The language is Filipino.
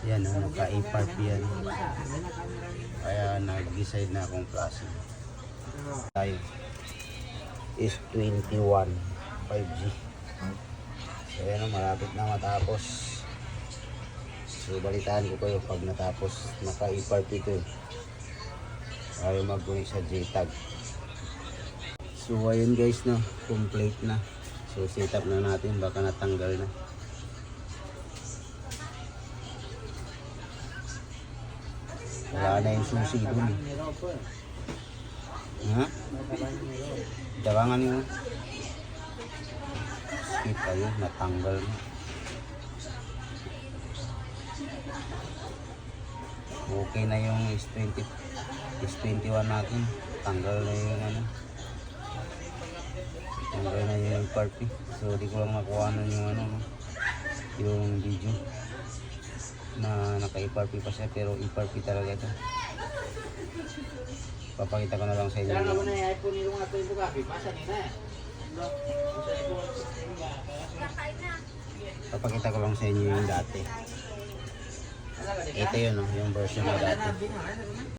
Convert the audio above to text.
Yan, naka-A-Parp yan. Kaya nag-decide na akong klase. Tayo is 21 5G. So yan, malapit na matapos. So balitaan ko kayo pag natapos. Naka-A-Parp ito eh. Ayaw mag-connect sa JTAG. So ayun guys, no, complete na. So set up na natin, baka natanggal na. Wala na yung susi dun. Ha? Dawangan yun. Skip ayun, natanggal na. Okay na yung S21 natin. Tanggal na yung ano. Tanggal na yung part eh. So di ko lang makuha nun yung ano, no? Yung video na naka-A-Parp pa siya, pero A-Parp talaga ito. Papakita ko na lang sa inyo. Papakita ko lang sa inyo yung dati. Ito yun, no? Yung version na dati.